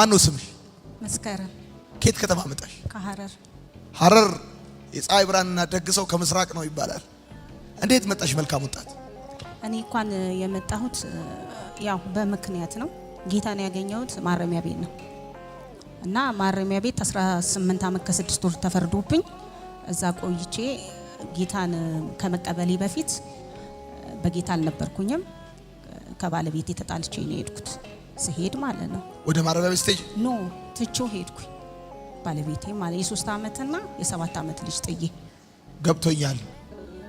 ማነው ስምሽ? መስከረም። ከየት ከተማ መጣሽ? ከሐረር። ሐረር የፀሐይ ብርሃንና ደግሰው ከምስራቅ ነው ይባላል። እንዴት መጣሽ? መልካም ወጣት። እኔ እንኳን የመጣሁት ያው በምክንያት ነው። ጌታን ያገኘሁት ማረሚያ ቤት ነው እና ማረሚያ ቤት 18 ዓመት ከ6 ወር ተፈርዶብኝ እዛ ቆይቼ ጌታን ከመቀበሌ በፊት በጌታ አልነበርኩኝም። ከባለቤቴ ተጣልቼ ነው የሄድኩት። ስሄድ ማለት ነው ወደ ማረሚያ ቤት ስቴጅ ኖ ትቼው ሄድኩኝ። ባለቤቴ ማለት የ3 ዓመትና የ7 ዓመት ልጅ ጥዬ ገብቶኛል።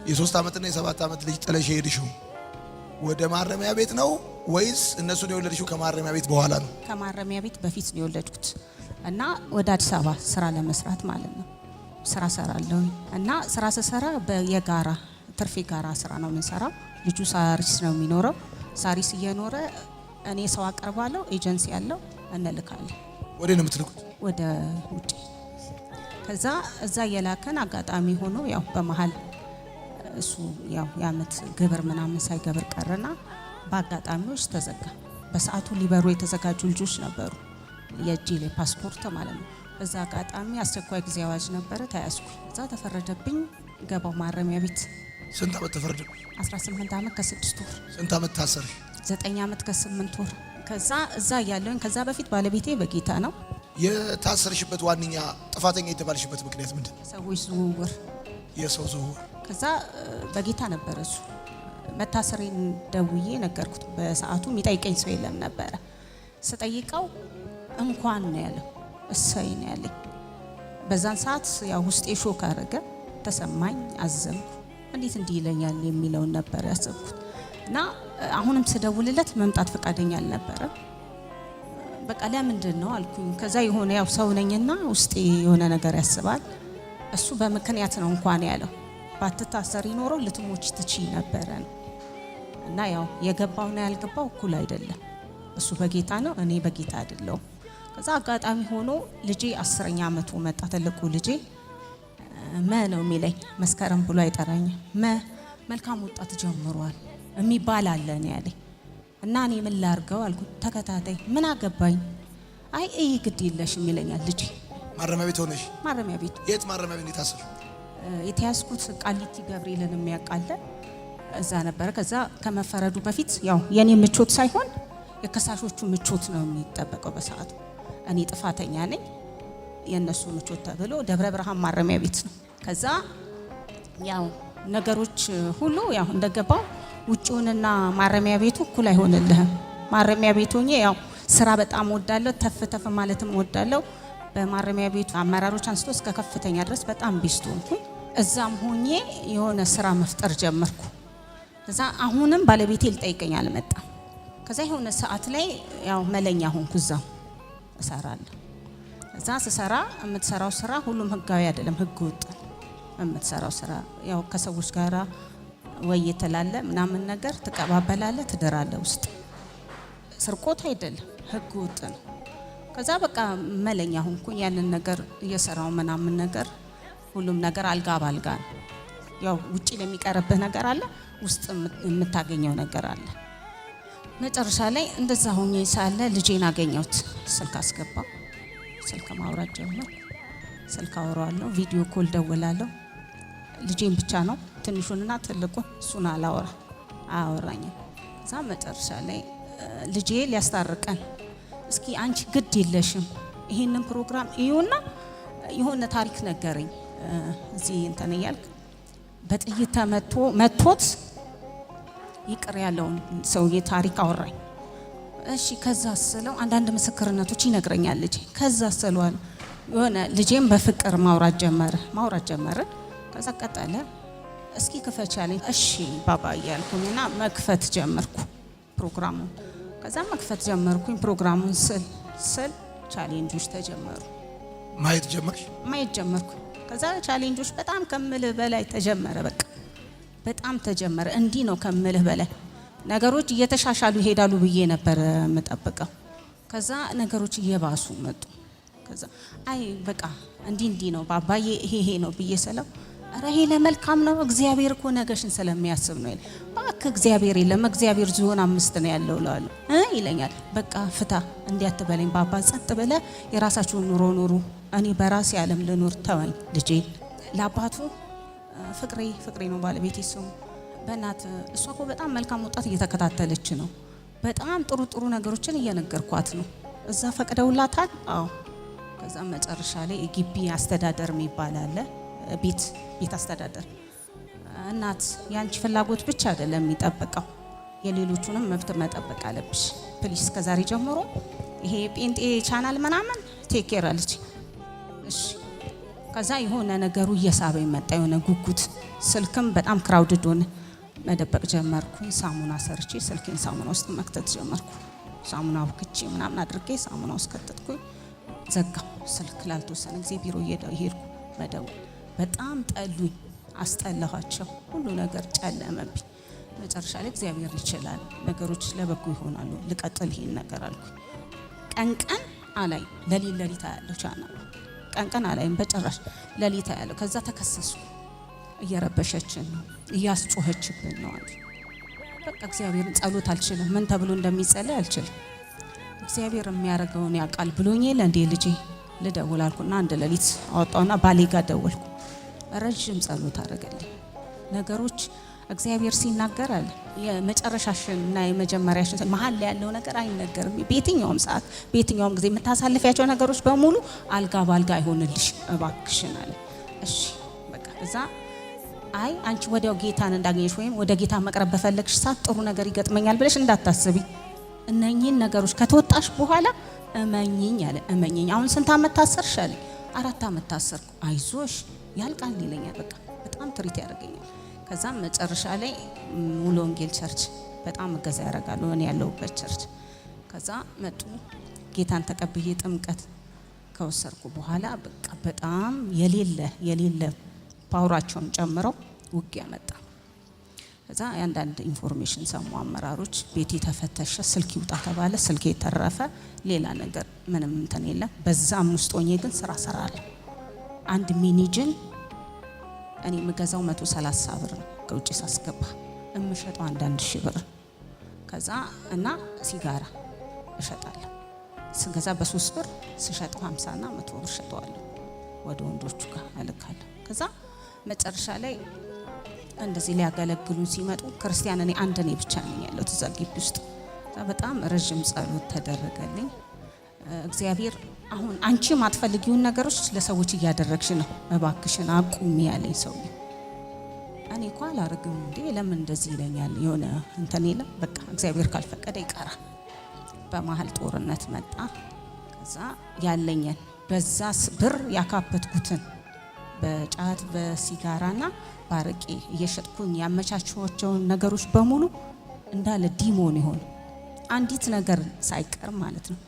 የ3 ዓመትና የ7 ዓመት ልጅ ጥለሽ ሄድሽው ወደ ማረሚያ ቤት ነው ወይስ እነሱን የወለድሽው ከማረሚያ ቤት በኋላ ነው? ከማረሚያ ቤት በፊት ነው የወለድኩት እና ወደ አዲስ አበባ ስራ ለመስራት ማለት ነው። ስራ ሰራለሁ እና ስራ ስሰራ የጋራ ትርፌ ጋራ ስራ ነው የምንሰራው። ልጁ ሳሪስ ነው የሚኖረው። ሳሪስ እየኖረ እኔ ሰው አቀርባለሁ፣ ኤጀንሲ ያለው እንልካለን። ወደ ነው የምትልኩት? ወደ ውጪ። ከዛ እዛ የላከን አጋጣሚ ሆኖ ያው በመሃል እሱ ያው የዓመት ግብር ምናምን ሳይገብር ቀረና በአጋጣሚዎች ተዘጋ። በሰዓቱ ሊበሩ የተዘጋጁ ልጆች ነበሩ፣ የጂሌ ፓስፖርት ማለት ነው። በዛ አጋጣሚ አስቸኳይ ጊዜ አዋጅ ነበረ፣ ተያዝኩ። እዛ ተፈረደብኝ፣ ገባው ማረሚያ ቤት። ስንት ዓመት ተፈረደብኝ? 18 ዓመት ከ6 ወር። ስንት ዓመት ታሰርሽ? 9 ዓመት ከ8 ወር። ከዛ እዛ ያለውን ከዛ በፊት ባለቤቴ በጌታ ነው። የታሰርሽበት ዋነኛ ጥፋተኛ የተባልሽበት ምክንያት ምንድን ነው? ሰዎች ዝውውር፣ የሰው ዝውውር። ከዛ በጌታ ነበር እሱ። መታሰሬን ደውዬ ነገርኩት። በሰዓቱ የሚጠይቀኝ ሰው የለም ነበረ። ስጠይቀው እንኳን ነው ያለው፣ እሰይ ነው ያለኝ። በዛን ሰዓት ያው ውስጤ ሾክ አረገ፣ ተሰማኝ፣ አዘንኩ። እንዴት እንዲህ ይለኛል የሚለውን ነበር ያሰብኩት እና አሁንም ስደውልለት መምጣት ፈቃደኛ አልነበረም። በቃ ለምንድን ነው አልኩኝ። ከዛ የሆነ ያው ሰው ነኝና ውስጤ የሆነ ነገር ያስባል። እሱ በምክንያት ነው እንኳን ያለው። ባትታሰሪ ኖሮ ልትሞች ትችይ ነበረ ነው እና ያው የገባውና ያልገባው እኩል አይደለም። እሱ በጌታ ነው፣ እኔ በጌታ አይደለሁም። ከዛ አጋጣሚ ሆኖ ልጄ 10ኛ ዓመቱ መጣ። ትልቁ ልጄ ነው የሚለኝ፣ መስከረም ብሎ አይጠራኝም። መልካም ወጣት ጀምሯል የሚባል አለ ነው ያለኝ እና እኔ ምን ላርገው አልኩት። ተከታታይ ምን አገባኝ፣ አይ እይ ግድ የለሽም ይለኛል ልጄ። ማረሚያ ቤት ሆነሽ? ማረሚያ ቤት። የት ማረሚያ ቤት የታሰርሽ? የተያዝኩት ቃሊቲ ገብርኤልን የሚያቃለ እዛ ነበረ። ከዛ ከመፈረዱ በፊት ያው የኔ ምቾት ሳይሆን የከሳሾቹ ምቾት ነው የሚጠበቀው በሰዓቱ። እኔ ጥፋተኛ ነኝ፣ የነሱ ምቾት ተብሎ ደብረ ብርሃን ማረሚያ ቤት ነው። ከዛ ያው ነገሮች ሁሉ ያው እንደገባው ውጪውንና ማረሚያ ቤቱ እኩል አይሆንልህም። ማረሚያ ቤት ሆኜ ያው ስራ በጣም ወዳለሁ፣ ተፍ ተፍ ማለትም ወዳለሁ። በማረሚያ ቤቱ አመራሮች አንስቶ እስከ ከፍተኛ ድረስ በጣም ቢስቱ ሆንኩኝ። እዛም ሆኜ የሆነ ስራ መፍጠር ጀመርኩ። ከዛ አሁንም ባለቤቴ ሊጠይቀኝ አልመጣም። ከዛ የሆነ ሰዓት ላይ ያው መለኛ ሆንኩ፣ እዛም እሰራለሁ። እዛ ስሰራ የምትሰራው ስራ ሁሉም ህጋዊ አይደለም፣ ህግ ወጥ የምትሰራው ስራ ያው ከሰዎች ጋራ ወይ የተላለ ምናምን ነገር ትቀባበላለ፣ ትደራለ። ውስጥ ስርቆት አይደለም፣ ህግ ወጥ ነው። ከዛ በቃ መለኛ ሆንኩኝ። ያንን ነገር እየሰራው ምናምን ነገር ሁሉም ነገር አልጋ ባልጋ ነው። ያው ውጪ ለሚቀርብህ ነገር አለ፣ ውስጥ የምታገኘው ነገር አለ። መጨረሻ ላይ እንደዛ ሆኜ ሳለ ልጄን አገኘሁት። ስልክ አስገባ፣ ስልክ ማውራት ጀመርኩ። ስልክ አወራዋለሁ፣ ቪዲዮ ኮል ደውላለሁ። ልጄን ብቻ ነው፣ ትንሹንና ትልቁን እሱን አያወራኝም። እዛ መጨረሻ ላይ ልጄ ሊያስታርቀን እስኪ አንቺ ግድ የለሽም ይሄንን ፕሮግራም እዩና የሆነ ታሪክ ነገረኝ። እዚህ እንትን እያልክ በጥይት መቶት ይቅር ያለውን ሰውዬ ታሪክ አወራኝ። እሺ ከዛ ስለው አንዳንድ ምስክርነቶች ይነግረኛል ልጄ። ከዛ ስለው የሆነ ልጄም በፍቅር ማውራት ጀመረ። ከዛ ቀጠለ። እስኪ ክፈች አለኝ። እሺ ባባ እያልኩኝና መክፈት ጀመርኩ ፕሮግራሙን። ከዛ መክፈት ጀመርኩኝ ፕሮግራሙን። ስል ቻሌንጆች ተጀመሩ። ማየት ጀመርኩ። ከዛ ቻሌንጆች በጣም ከምልህ በላይ ተጀመረ። በቃ በጣም ተጀመረ። እንዲህ ነው ከምልህ በላይ ነገሮች እየተሻሻሉ ይሄዳሉ ብዬ ነበር የምጠብቀው። ከዛ ነገሮች እየባሱ መጡ። ከዛ አይ በቃ እንዲህ ነው ባባዬ ይሄ ነው ብዬ ስለው ኧረ ይሄ ለመልካም ነው እግዚአብሔር እኮ ነገሽን ስለሚያስብ ነው ይላል። ባክ እግዚአብሔር የለም እግዚአብሔር ዞን 5 ነው ያለው እላለሁ ይለኛል። በቃ ፍታ እንዲያትበለኝ ባባ ጸጥ ብለ የራሳችሁን ኑሮ ኑሩ፣ እኔ በራሴ ዓለም ልኑር ተወኝ ልጄ። ለአባቱ ፍቅሬ ነው ባለቤቴ ስሙ። በእናት እሷ እኮ በጣም መልካም ወጣት እየተከታተለች ነው። በጣም ጥሩ ነገሮችን እየነገርኳት ነው። እዛ ፈቅደውላታል። አዎ። ከዛ መጨረሻ ላይ ግቢ አስተዳደር የሚባል አለ። ቤት አስተዳደር እናት ያንቺ ፍላጎት ብቻ አይደለም የሚጠበቀው የሌሎቹንም መብት መጠበቅ አለብሽ ፕሊስ። ከዛሬ ጀምሮ ይሄ ጴንጤ ቻናል ምናምን ቴክ ኬር አለች። እሺ። ከዛ የሆነ ነገሩ እየሳበኝ መጣ። የሆነ ጉጉት ስልክም በጣም ክራውድድ ሆነ። መደበቅ ጀመርኩኝ። ሳሙና ሰርቼ ስልኬን ሳሙና ውስጥ መክተት ጀመርኩ። ሳሙና አብክቼ ምናምን አድርጌ ሳሙና ውስጥ ከተትኩኝ። ዘጋው ስልክ ላልተወሰነ ጊዜ ቢሮ እየሄድኩ መደወል። በጣም ጠሉኝ፣ አስጠላኋቸው። ሁሉ ነገር ጨለመብኝ። መጨረሻ ላይ እግዚአብሔር ይችላል፣ ነገሮች ለበጎ ይሆናሉ፣ ልቀጥል ይሄን ነገር አልኩኝ። ቀን አላይ ለሊት ያለው ቻናል ቀን አላይም በጭራሽ ለሊት ያለው። ከዛ ተከሰሱ። እየረበሸችን ነው፣ እያስጮኸችብን ነው አሉ። በቃ እግዚአብሔርን ጸሎት አልችልም፣ ምን ተብሎ እንደሚጸለይ አልችልም። እግዚአብሔር የሚያደርገውን ያውቃል ብሎኝ ለእንዴ ልጄ ልደውል አልኩና አንድ ሌሊት አወጣውና ባሌ ጋር ደወልኩ። ረጅም ጸሎት አደረገልኝ። ነገሮች እግዚአብሔር ሲናገር አለ የመጨረሻሽን እና የመጀመሪያሽን መሀል ላይ ያለው ነገር አይነገርም። በየትኛውም ሰዓት በየትኛውም ጊዜ የምታሳልፊያቸው ነገሮች በሙሉ አልጋ ባልጋ አይሆንልሽ እባክሽን አለ። እሺ በቃ እዛ አይ አንቺ ወዲያው ጌታን እንዳገኘሽ ወይም ወደ ጌታ መቅረብ በፈለግሽ ሰዓት ጥሩ ነገር ይገጥመኛል ብለሽ እንዳታስቢ። እነኚህን ነገሮች ከተወጣሽ በኋላ እመኚኝ አለ። እመኚኝ። አሁን ስንት አመት ታሰርሽ አለ። 4 አመት ታሰርኩ። አይዞሽ ያልቃል ይለኛል። በቃ በጣም ትሪት ያደርገኛል። ከዛ መጨረሻ ላይ ሙሉ ወንጌል ቸርች በጣም እገዛ ያደርጋሉ እኔ ያለሁበት ቸርች። ከዛ መጡ። ጌታን ተቀብዬ ጥምቀት ከወሰርኩ በኋላ በቃ በጣም የሌለ ፓወራቸውን ጨምረው ውጊያ መጣ። ከዛ አንዳንድ ኢንፎርሜሽን ሰሙ አመራሮች። ቤት ተፈተሸ፣ ስልክ ይውጣ ተባለ። ስልክ የተረፈ ሌላ ነገር ምንም እንትን የለም። በዛም ውስጥ ሆኜ ግን ስራ ሰራለሁ። አንድ ሚኒጅን እኔ የምገዛው 130 ብር ነው ከውጭ ሳስገባ፣ እምሸጠው 1,000 ብር። ከዛ እና ሲጋራ እሸጣለሁ። ስገዛ በ3 ብር ስሸጠው 50 እና 100 ብር ሸጠዋለሁ። ወደ ወንዶቹ ጋር እልካለሁ። ከዛ መጨረሻ ላይ እንደዚህ ሊያገለግሉን ሲመጡ ክርስቲያን እኔ ብቻ ነኝ ያለው እዛ ግቢ ውስጥ። በጣም ረጅም ጸሎት ተደረገልኝ። እግዚአብሔር አሁን አንቺ ማትፈልጊውን ነገሮች ለሰዎች እያደረግሽ ነው፣ እባክሽን አቁሚ ያለኝ ሰው። እኔ እኮ አላርግም እንዴ ለምን እንደዚህ ይለኛል? የሆነ እንትን የለም። በቃ እግዚአብሔር ካልፈቀደ ይቀራል። በመሀል ጦርነት መጣ። ከዛ ያለኝን በዛ ብር ያካበትኩትን በጫት በሲጋራና ባረቄ እየሸጥኩኝ ያመቻቸዋቸውን ነገሮች በሙሉ እንዳለ ዲሞን ይሆን አንዲት ነገር ሳይቀር ማለት ነው።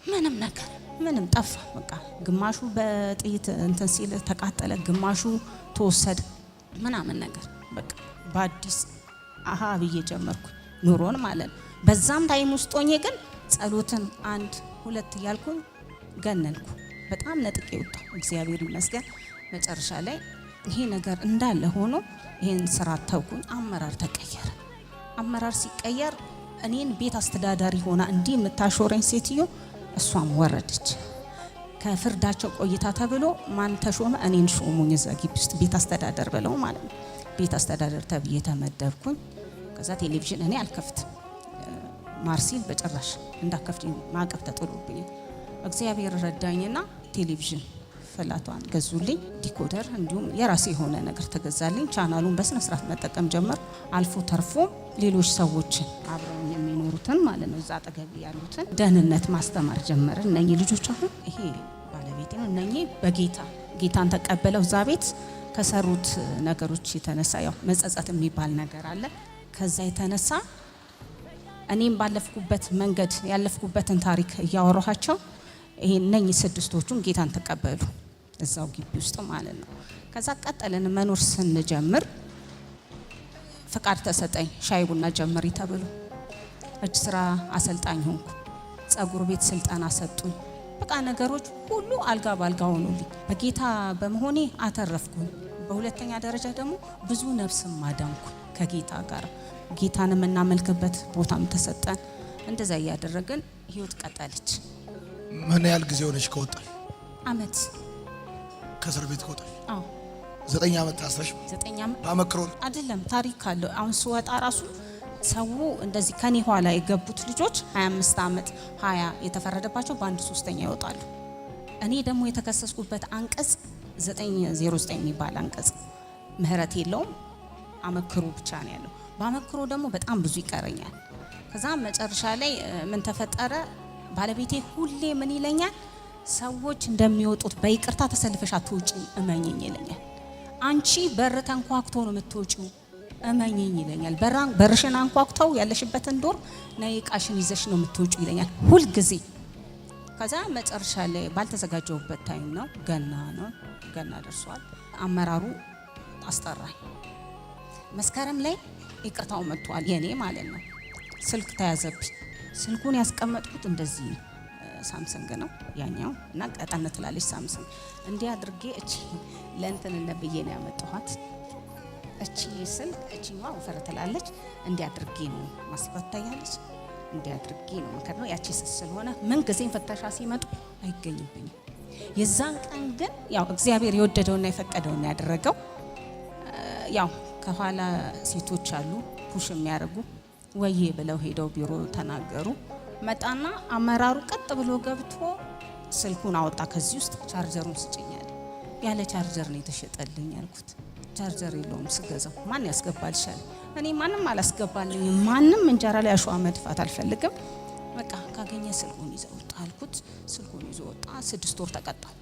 ምንም ጠፋ። በቃ ግማሹ በጥይት እንትን ሲል ተቃጠለ፣ ግማሹ ተወሰደ ምናምን ነገር። በቃ በአዲስ ብዬ ጀመርኩ ኑሮን ማለት ነው። በዛም ታይም ውስጥ ሆኜ ግን ጸሎትን 1 2 እያልኩኝ ገነንኩ። በጣም ነጥቄ ወጣሁ። እግዚአብሔር ይመስገን። መጨረሻ ላይ ይሄ ነገር እንዳለ ሆኖ ይሄን ስራ ተውኩኝ። አመራር ተቀየረ። አመራር ሲቀየር እኔን ቤት አስተዳዳሪ ሆና እንዲህ የምታሾረኝ ሴትዮ እሷም ወረደች። ከፍርዳቸው ቆይታ ተብሎ ማን ተሾመ? እኔን ሾሙኝ። እዛ ግቢ ውስጥ ቤት አስተዳደር ብለው ማለት ነው። ቤት አስተዳደር ተብዬ ተመደብኩኝ። ከዛ ቴሌቪዥን እኔ አልከፍትም፣ ማርሲል በጭራሽ እንዳከፍት ማዕቀብ ተጥሎብኝ እግዚአብሔር ረዳኝና ቴሌቪዥን ፍላቷን ገዙልኝ፣ ዲኮደር እንዲሁም የራሴ የሆነ ነገር ተገዛልኝ። ቻናሉን በስነ ስርዓት መጠቀም ጀመር። አልፎ ተርፎ ሌሎች ሰዎችን አብረው የሚኖሩትን ማለት ነው እዛ አጠገብ ያሉትን ደህንነት ማስተማር ጀመረ። እነኚህ ልጆች አሁን ይሄ ባለቤቴ ነው። እነኚህ ጌታን ተቀበለው እዛ ቤት ከሰሩት ነገሮች የተነሳ ያው መጸጸት የሚባል ነገር አለ። ከዛ የተነሳ እኔም ባለፍኩበት መንገድ ያለፍኩበትን ታሪክ እያወራኋቸው ይሄ እነኚህ 6ቶቹን ጌታን ተቀበሉ እዛው ግቢ ውስጥ ማለት ነው። ከዛ ቀጠልን መኖር ስንጀምር ፍቃድ ተሰጠኝ። ሻይ ቡና ጀመሪ ተብሎ እጅ ስራ አሰልጣኝ ሆንኩ። ጸጉር ቤት ስልጠና ሰጡኝ። በቃ ነገሮች ሁሉ አልጋ ባልጋ ሆኑልኝ። በጌታ በመሆኔ አተረፍኩኝ። በሁለተኛ ደረጃ ደግሞ ብዙ ነፍስም ማዳንኩ ከጌታ ጋር ጌታን የምናመልክበት ቦታም ተሰጠን። እንደዛ እያደረግን ህይወት ቀጠለች። ምን ያህል ጊዜ ሆነሽ ከወጣሽ? አመት ከእስር ቤት ከወጣሽ? አዎ 9 ዓመት ታስረሽ? 9 ዓመት ባመክሮ አይደለም ታሪክ አለው። አሁን ስወጣ ራሱ ሰው እንደዚህ ከኔ ኋላ የገቡት ልጆች 25 ዓመት 20 የተፈረደባቸው በአንድ ሶስተኛ ይወጣሉ። እኔ ደግሞ የተከሰስኩበት አንቀጽ 909 የሚባል አንቀጽ ምህረት የለውም፣ አመክሮ ብቻ ነው ያለው። ባመክሮ ደግሞ በጣም ብዙ ይቀረኛል። ከዛ መጨረሻ ላይ ምን ተፈጠረ? ባለቤቴ ሁሌ ምን ይለኛል? ሰዎች እንደሚወጡት በይቅርታ ተሰልፈሽ አትወጪ እመኝኝ ይለኛል። አንቺ በር ተንኳክቶ ነው የምትወጪው እመኝኝ ይለኛል። በርሽን አንኳክተው ያለሽበትን ዶር ነይ ዕቃሽን ይዘሽ ነው የምትወጪው ይለኛል ሁል ጊዜ። ከዛ መጨረሻ ላይ ባልተዘጋጀውበት ታይም ነው ገና ደርሷል። አመራሩ አስጠራኝ። መስከረም ላይ ይቅርታው መጥቷል የኔ ማለት ነው። ስልክ ተያዘብኝ። ስልኩን ያስቀመጥኩት እንደዚህ ሳምሰንግ ነው ያኛው እና ቀጠን ትላለች ሳምሰንግ። እንዲህ አድርጌ እቺ ለእንትን ለብዬ ነው ያመጣኋት። እቺ ስልክ እቺማ ወፈር ትላለች። እንዲህ አድርጌ ነው ማስፋት ታያለች። እንዲህ አድርጌ ነው መከር ነው። ያቺ ስለሆነ ምን ጊዜም ፍተሻ ሲመጡ አይገኝብኝም። የዛን ቀን ግን ያው እግዚአብሔር የወደደውና የፈቀደውን ያደረገው። ያው ከኋላ ሴቶች አሉ ፑሽ የሚያደርጉ ወዬ ብለው ሄደው ቢሮ ተናገሩ። መጣና አመራሩ ቀጥ ብሎ ገብቶ ስልኩን አወጣ ከዚህ ውስጥ። ቻርጀሩን ስጭኛል። ያለ ቻርጀር ነው የተሸጠልኝ አልኩት። ቻርጀር የለውም ስገዛው። ማን ያስገባልሻል? እኔ ማንም አላስገባልኝ። ማንም እንጀራ ላይ አሸዋ መድፋት አልፈልግም። በቃ ካገኘ ስልኩን ይዘው ወጣ አልኩት። ስልኩን ይዞ ወጣ። 6 ወር ተቀጣው።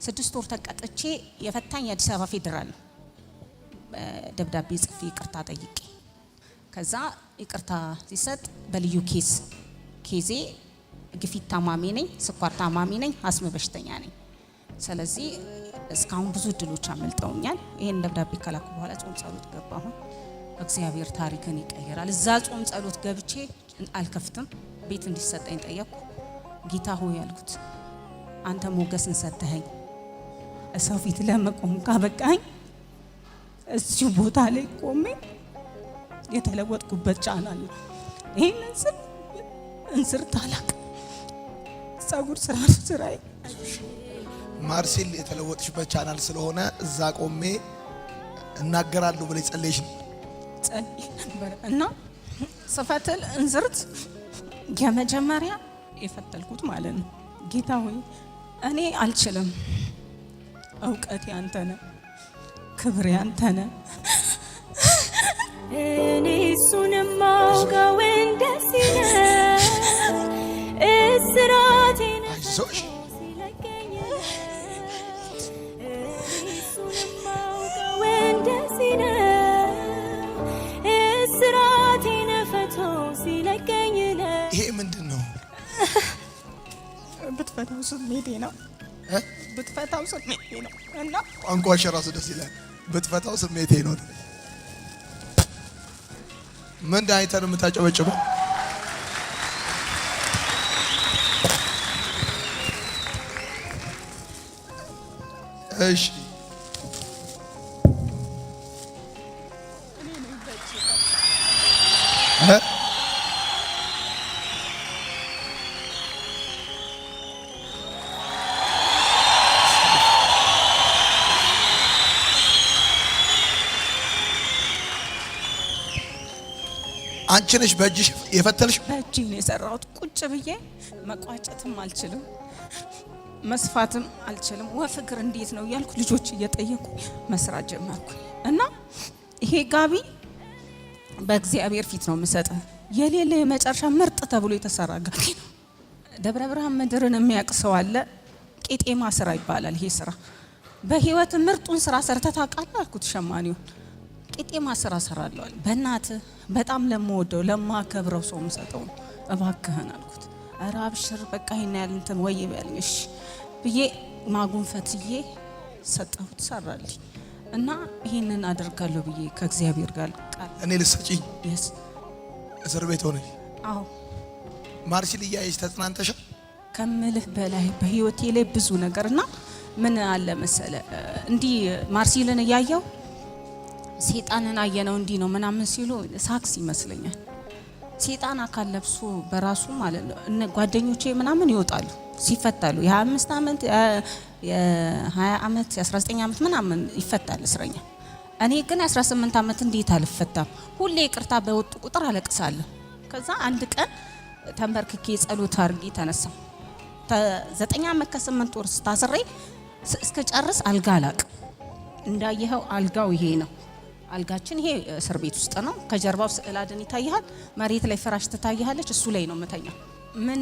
6 ወር ተቀጥቼ የፈታኝ የአዲስ አበባ ፌዴራል ደብዳቤ ጽፌ ይቅርታ ጠይቄ ከዛ ይቅርታ ሲሰጥ በልዩ ኬዜ ግፊት ታማሚ ነኝ፣ ስኳር ታማሚ ነኝ፣ አስም በሽተኛ ነኝ። ስለዚህ እስካሁን ብዙ እድሎች አመልጠውኛል። ይሄን ደብዳቤ ከላኩ በኋላ ጾም ጸሎት ገባሁ። እግዚአብሔር ታሪክን ይቀየራል። እዛ ጾም ጸሎት ገብቼ አልከፍትም፣ ቤት እንዲሰጠኝ ጠየቅኩ። ጌታ ሆይ ያልኩት አንተ ሞገስን ሰጠኸኝ፣ ሰው ፊት ለመቆም ካበቃኝ እዚሁ ቦታ ላይ ቆሜ የተለወጥኩበት ቻናል ነው። ይሄንን ስም እንስር ታላቅ ጸጉር ስራይ ማርሴል የተለወጥሽበት ቻናል ስለሆነ እዛ ቆሜ እናገራለሁ ብለሽ ጸልይሽ ነበር እና ስፈትል እንዝርት የመጀመሪያ የፈተልኩት ማለት ነው። ጌታ ሆይ እኔ አልችልም፣ እውቀት ያንተ ነህ፣ ክብር ያንተ ነህ። እኔ እሱንም ማውቀው እንደዚህ ነው። እስራቴን ሲለቀኝ እሱንም ማውቀው እንደዚህ ነው። እስራቴን ፈቶ ሲለቀኝ ነው። ይሄ ምንድን ነው? ብትፈታው ስሜቴ ነው። ብትፈታው ስሜቴ ነው እና ቋንቋሽ ራሱ ደስ ይላል። ብትፈታው ስሜቴ ነው። ምን ዳይተን የምታጨበጭበው? እሺ አንቺ ነሽ በእጅሽ የፈተልሽ? በእጅ ነው የሰራሁት። ቁጭ ብዬ መቋጨትም አልችልም፣ መስፋትም አልችልም። ወፍ እግር እንዴት ነው እያልኩ ልጆች እየጠየቁ መስራት ጀመርኩ እና ይሄ ጋቢ በእግዚአብሔር ፊት ነው የምሰጠው። የሌለ የመጨረሻ ምርጥ ተብሎ የተሰራ ጋቢ ነው። ደብረ ብርሃን ምድርን የሚያውቅ ሰው አለ። ቄጤማ ስራ ይባላል ይሄ ስራ። በህይወት ምርጡን ስራ ሰርተህ ታውቃለህ አልኩት ሸማኔውን። ቄጤማ ስራ ሰራለሁ። በእናትህ በጣም ለምወደው ለማከብረው ሰው የምሰጠው እባክህን አልኩት። ኧረ አብሽር በቃ ይሄን ያህል እንትን ወይ በልኝ እሺ ብዬ ማጉን ፈትዬ ሰጠሁት፣ ሰራልኝ እና ይሄንን አደርጋለሁ ብዬ ከእግዚአብሔር ጋር ቃል እኔ ልሰጪኝ yes እስር ቤት ሆነሽ? አዎ ማርሲል እያየሽ ተጽናንተሻል? ከምልህ በላይ በህይወቴ ላይ ብዙ ነገርና ምን አለ መሰለ እንዲህ ማርሲልን እያየው ሴጣንን አየነው እንዲህ ነው ምናምን ሲሉ ሳክስ ይመስለኛል። ሴጣን አካል ለብሶ በራሱ ማለት ነው። እነ ጓደኞቼ ምናምን ይወጣሉ ሲፈታሉ የ25 ዓመት የ20 ዓመት የ19 ዓመት ምናምን ይፈታል እስረኛ። እኔ ግን 18 ዓመት እንዴት አልፈታም? ሁሌ ይቅርታ በወጡ ቁጥር አለቅሳለሁ። ከዛ አንድ ቀን ተንበርክኬ ጸሎት አድርጌ ተነሳሁ። 9 ዓመት ከ8 ወር ታስሬ እስከ ጨርስ አልጋ አላቅም። እንዳየኸው አልጋው ይሄ ነው። አልጋችን ይሄ እስር ቤት ውስጥ ነው። ከጀርባው ስዕል አድን ይታያል። መሬት ላይ ፍራሽ ትታያለች። እሱ ላይ ነው መተኛው። ምን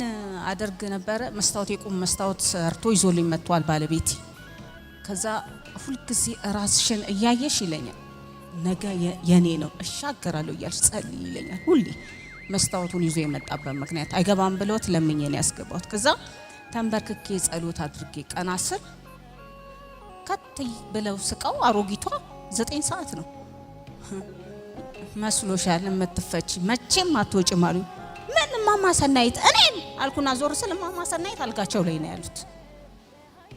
አደርግ ነበረ? መስታወት የቁም መስታወት ሰርቶ ይዞልኝ መጥቷል ባለቤቴ። ከዛ ሁልጊዜ ራስሽን እያየሽ ይለኛል፣ ነገ የኔ ነው እሻገራለሁ እያልሽ ጸልይ ይለኛል። ሁሌ መስታወቱን ይዞ የመጣበት ምክንያት አይገባም ብሎት ለምኜ ነው ያስገባሁት። ከዛ ተንበርክኬ ጸሎት አድርጌ ቀና ስል ከትይ ብለው ስቀው አሮጊቷ 9 ሰዓት ነው መስሎሻል የምትፈቺ መቼም አትወጪም አሉኝ። ምን እማማ ሰናይት እኔን አልኩና ዞር ስል እማማ ሰናይት አልጋቸው ላይ ነው ያሉት።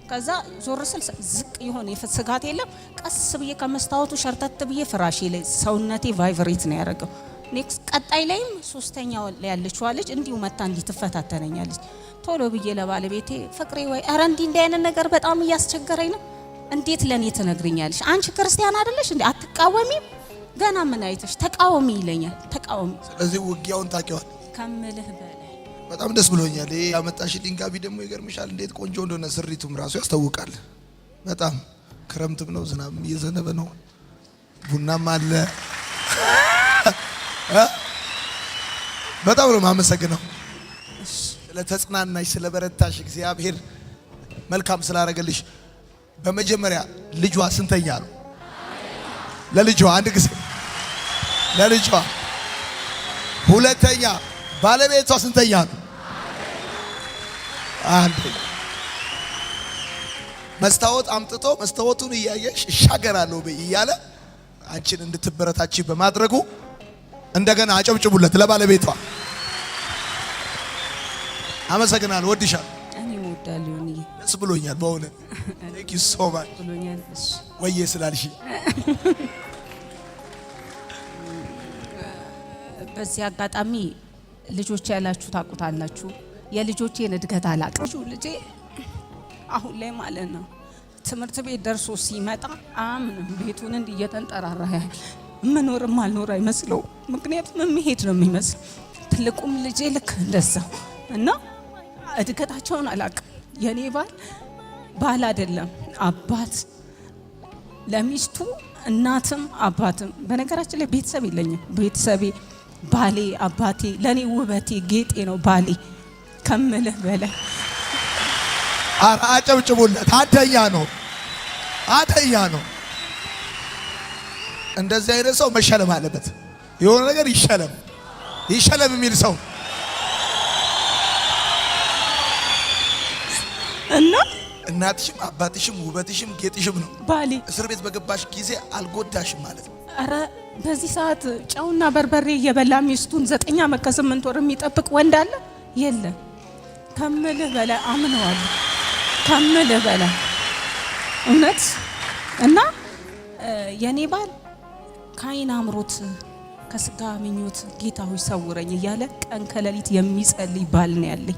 ከዛ ዞር ስል ዝቅ ይሆን የፍስጋት የለም። ቀስ ብዬ ከመስታወቱ ሸርተት ብዬ ፍራሼ ላይ ሰውነቴ ቫይብሬት ነው ያደረገው። ኔክስት ቀጣይ ላይም ሶስተኛው ላይ ያለችው ልጅ እንዲሁ መታ እንዲህ ትፈታተነኛለች። ቶሎ ብዬ ለባለቤቴ ፍቅሬ ወይ ኧረ እንዲህ አይነት ነገር በጣም እያስቸገረኝ ነው፣ እንዴት ለኔ ትነግሪኛለሽ? አንቺ ክርስቲያን አይደለሽ እንዴ? አትቃወሚም? ገና ምን አይተሽ ተቃወሚ ይለኛል። ተቃወሚ። ስለዚህ ውጊያውን ታውቂዋል ከምልህ በላይ በጣም ደስ ብሎኛል። ይሄ ያመጣሽልኝ ጋቢ ደግሞ ይገርምሻል እንዴት ቆንጆ እንደሆነ ስሪቱም ራሱ ያስታውቃል። በጣም ክረምትም ነው ዝናብም እየዘነበ ነው ቡናም አለ። በጣም ነው የማመሰግነው ስለተጽናናሽ ስለበረታሽ እግዚአብሔር መልካም ስላደረገልሽ። በመጀመሪያ ልጇ ስንተኛ ነው? ለልጇ አንድ ጊዜ ለልጇ። ሁለተኛ ባለቤቷ ስንተኛ ነው? አንደኛ። መስታወት አምጥቶ መስታወቱን እያየሽ እሻገራለሁ እያለ አንቺን እንድትበረታቺ በማድረጉ እንደገና አጨብጭቡለት ለባለቤቷ። አመሰግናለሁ። ወድሻለሁ። እኔም እወዳለሁ። ደስ ብሎኛል በእውነት ቴንክ ዩ ሶ ማች ብሎኛል። እሺ ወዬ ስላልሽ በዚህ አጋጣሚ ልጆች ያላችሁ ታውቁታላችሁ። የልጆቼን እድገት አላውቅም። ልጄ አሁን ላይ ማለት ነው ትምህርት ቤት ደርሶ ሲመጣ አምንም ቤቱን እንዲህ እየተንጠራራ ምኖርም አልኖር አይመስለው። ምክንያቱም የሚሄድ ነው የሚመስል። ትልቁም ልጄ ልክ እንደዛው እና እድገታቸውን አላውቅም። የኔ ባል አይደለም አባት ለሚስቱ እናትም አባትም። በነገራችን ላይ ቤተሰብ የለኝም። ቤተሰቤ ባሌ አባቴ ለኔ ውበቴ ጌጤ ነው ባሌ ከምልህ በላይ። አጨብጭቡለት። አንደኛ ነው አንደኛ ነው። እንደዚህ አይነት ሰው መሸለም አለበት። የሆነ ነገር ይሸለም የሚል ሰው እና እናትሽም አባትሽም ውበትሽም ጌጥሽም ነው ባሌ። እስር ቤት በገባሽ ጊዜ አልጎዳሽም ማለት ነው። አረ በዚህ ሰዓት ጨውና በርበሬ እየበላ ሚስቱን 9 ዓመት ከ8 ወር የሚጠብቅ ወንድ አለ? የለም። ከምልህ በላይ አምነዋለሁ። ከምልህ በላይ እውነት። እና የኔ ባል ከዓይን አምሮት ከስጋ ምኞት ጌታ ሆይ ሰውረኝ እያለ ቀን ከሌሊት የሚጸልይ ባል ነው ያለኝ።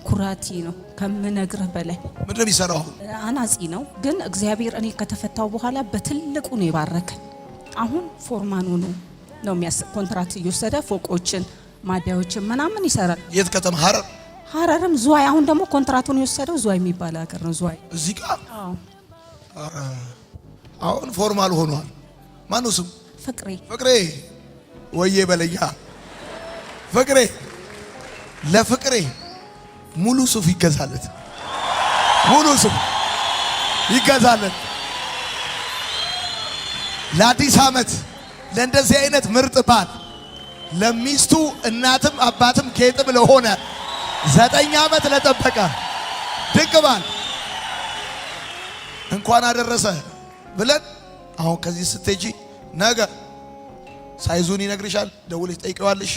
ኩራቲ ነው ከምነግርህ በላይ። ምንድን ነው የሚሰራው? አናጺ ነው። ግን እግዚአብሔር እኔ ከተፈታው በኋላ በትልቁ ነው የባረከን። አሁን ፎርማን ሆኖ ነው ኮንትራክት እየወሰደ ፎቆችን ማዲያዎችን ምናምን ይሰራል። የት ከተማ? ሀረርም ዝዋይ። አሁን ደግሞ ኮንትራክቱን የወሰደው ዝዋይ የሚባል ሀገር ነው። ዝዋይ እዚህ ጋር አሁን ፎርማል ሆኗል። ማነው ስሙ? ፍቅሬ ወዬ በለያ ፍቅሬ። ለፍቅሬ ሙሉ ሱፍ ይገዛለት፣ ሙሉ ሱፍ ይገዛለት። ለአዲስ ዓመት ለእንደዚህ አይነት ምርጥ ባል ለሚስቱ እናትም አባትም ጌጥም ለሆነ 9 ዓመት ለጠበቀ ድንቅ ባል እንኳን አደረሰ ብለን አሁን ከዚህ ስትሄጂ ነገ ሳይዙን ይነግርሻል። ደውለሽ ጠይቂዋለሽ።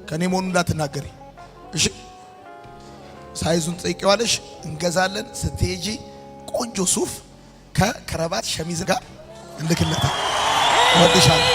ከኔ መሆኑን እንዳትናገሪ እሺ። ሳይዙን ጠይቂዋለሽ፣ እንገዛለን። ስትሄጂ ቆንጆ ሱፍ ከከረባት ሸሚዝ ጋር እንልክለታል። ወድሻለሁ